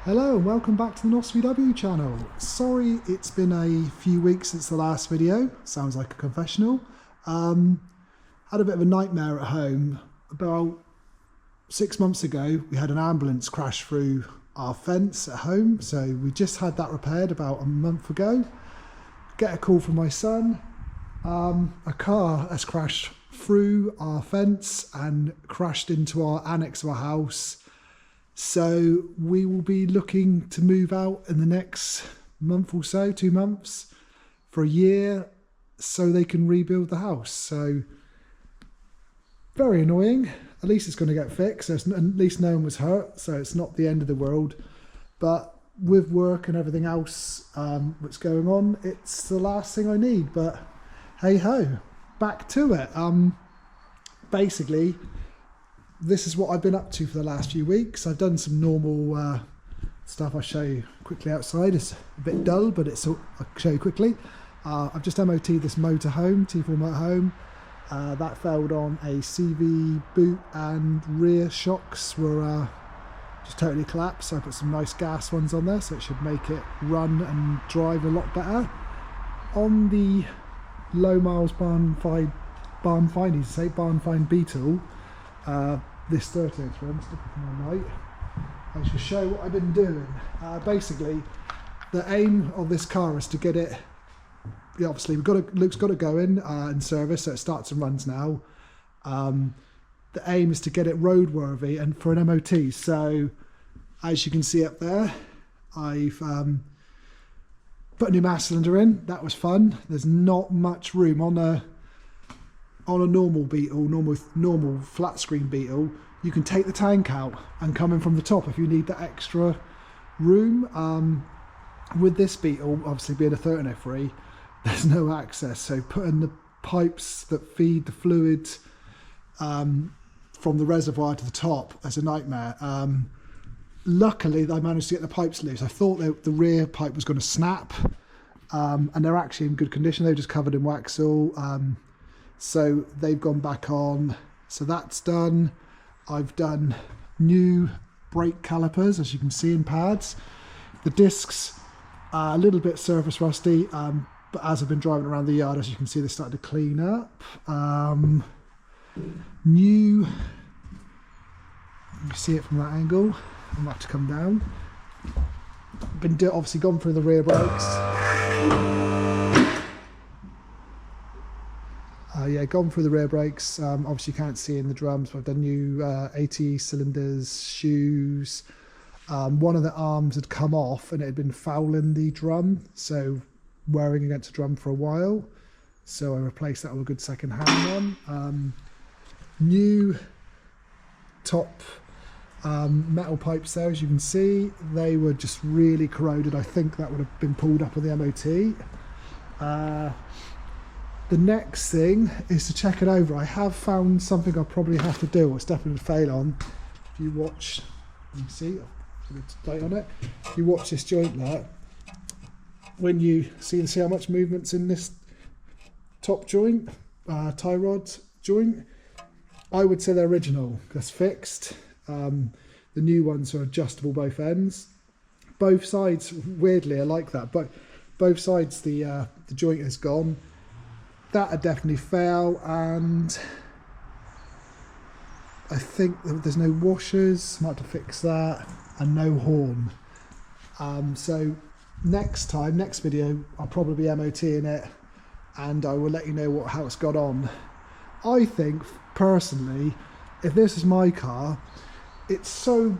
Hello and welcome back to the Nosvw channel. Sorry it's been a few weeks since the last video, sounds like a confessional. Had a bit of a nightmare at home. About 6 months ago we had an ambulance crash through our fence at home, so we just had that repaired about a month ago. Get a call from my son, a car has crashed through our fence and crashed into our annex of our house. So we will be looking to move out in the next month or so, 2 months, for a year, so they can rebuild the house. So very annoying. At least it's going to get fixed. At least no one was hurt, so it's not the end of the world. But with work and everything else that's going on, it's the last thing I need. But hey ho, back to it. Basically, this is what I've been up to for the last few weeks. I've done some normal stuff. I'll show you quickly outside. It's a bit dull, but I'll show you quickly. I've just MOT'd this motorhome, T4 motorhome. That failed on a CV boot, and rear shocks were just totally collapsed. So I put some nice gas ones on there, so it should make it run and drive a lot better. On the low miles barn find Beetle, this 30th one, stick it on my light. I shall show what I've been doing. Basically, the aim of this car is to get it. Obviously, Luke's got to go in service, so it starts and runs now. The aim is to get it roadworthy and for an MOT. So, as you can see up there, I've put a new mass cylinder in. That was fun. There's not much room on a normal Beetle, normal flat screen Beetle. You can take the tank out and come in from the top if you need that extra room. With this Beetle, obviously being a 1303, there's no access, so putting the pipes that feed the fluid from the reservoir to the top is a nightmare. Luckily I managed to get the pipes loose. I thought the rear pipe was going to snap, and they're actually in good condition. They're just covered in Waxall. So they've gone back on, so that's done. I've done new brake calipers, as you can see, in pads. The discs are a little bit surface rusty, but as I've been driving around the yard, as you can see, they're starting to clean up. You see it from that angle. I'm about to come down. Obviously gone through the rear brakes. Gone through the rear brakes. Obviously you can't see in the drums, but I've done new AT cylinders, shoes. One of the arms had come off and it had been fouling the drum, so wearing against the drum for a while. So I replaced that with a good second hand one. New top metal pipes there, as you can see. They were just really corroded. I think that would have been pulled up with the MOT. The next thing is to check it over. I have found something I'll probably have to do, or it's definitely a fail on. If you watch, you can see, I'll put a date on it. If you watch this joint there, when you see how much movement's in this top joint, tie rod joint, I would say they're original. That's fixed. The new ones are adjustable both ends. Both sides, weirdly, are like that, but both sides the joint is gone. That would definitely fail, and I think there's no washers, might have to fix that, and no horn. So next video, I'll probably be MOTing it, and I will let you know how it's got on. I think, personally, if this is my car, it's so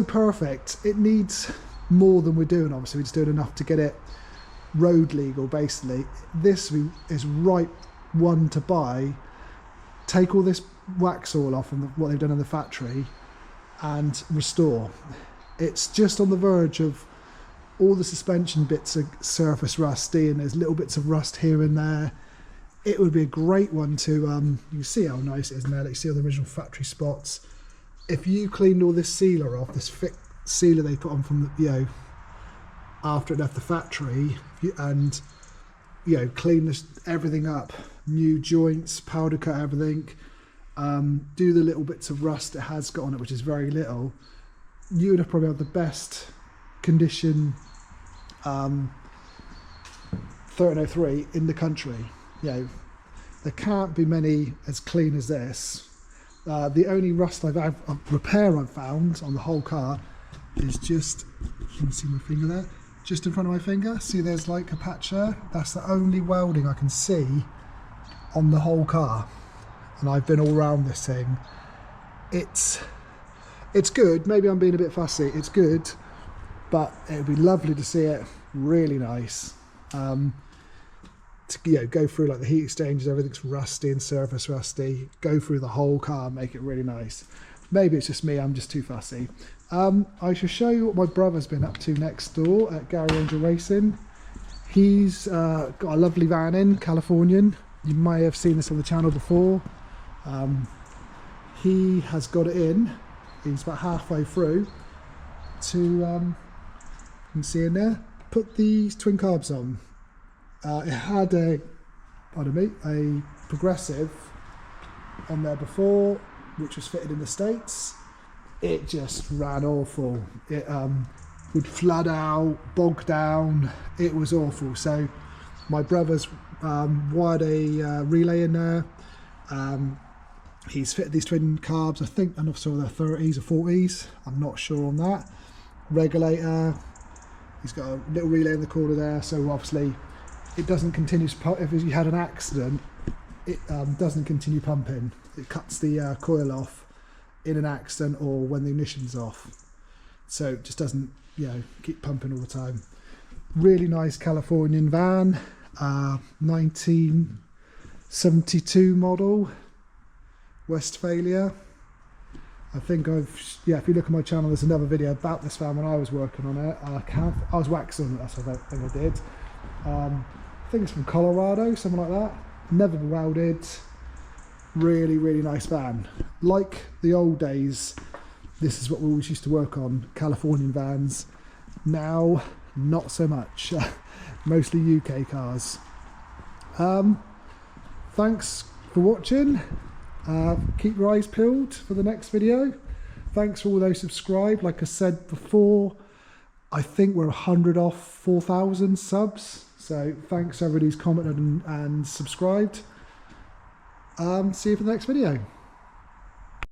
perfect. It needs more than we're doing. Obviously, we're just doing enough to get it road legal. Basically, this is right one to buy. Take all this Waxall off and what they've done in the factory and restore. It's just on the verge of all the suspension bits are surface rusty, and there's little bits of rust here and there. It would be a great one to you can see how nice it is now. You see all the original factory spots. If you cleaned all this sealer off, this thick sealer they put on from the after it left the factory, and clean everything up, new joints, powder cut everything, do the little bits of rust it has got on it, which is very little, you would have probably had the best condition 1303 in the country. You know, there can't be many as clean as this. The only rust repair I've found on the whole car is just, you can see my finger there, just in front of my finger. See, there's like a patch there. That's the only welding I can see on the whole car. And I've been all around this thing. It's good. Maybe I'm being a bit fussy. It's good, but it would be lovely to see it really nice. To, you know, go through like the heat exchangers, everything's rusty and surface rusty. Go through the whole car, make it really nice. Maybe it's just me. I'm just too fussy. I shall show you what my brother's been up to next door at Gary Angel Racing. He's got a lovely van in, Californian. You may have seen this on the channel before. He has got it in. He's about halfway through to, you can see in there, put these twin carbs on. It had a progressive on there before, which was fitted in the States. It just ran awful. It would flood out, bog down. It was awful. So my brother's wired a relay in there. He's fitted these twin carbs. I think, I'm not sure they're 30s or 40s. I'm not sure on that. Regulator. He's got a little relay in the corner there. So obviously it doesn't continue to pump. If you had an accident, it doesn't continue pumping. It cuts the coil off in an accident or when the ignition's off. So it just doesn't, you know, keep pumping all the time. Really nice Californian van, 1972 model, Westphalia. I think if you look at my channel, there's another video about this van when I was working on it. I was waxing on it, that's what I think I did. I think it's from Colorado, something like that. Never been welded. Really, really nice van. Like the old days, this is what we always used to work on, Californian vans. Now, not so much. Mostly UK cars. Thanks for watching. Keep your eyes peeled for the next video. Thanks for all those subscribed. Like I said before, I think we're 100 off 4,000 subs. So thanks everybody who's commented and subscribed. See you for the next video.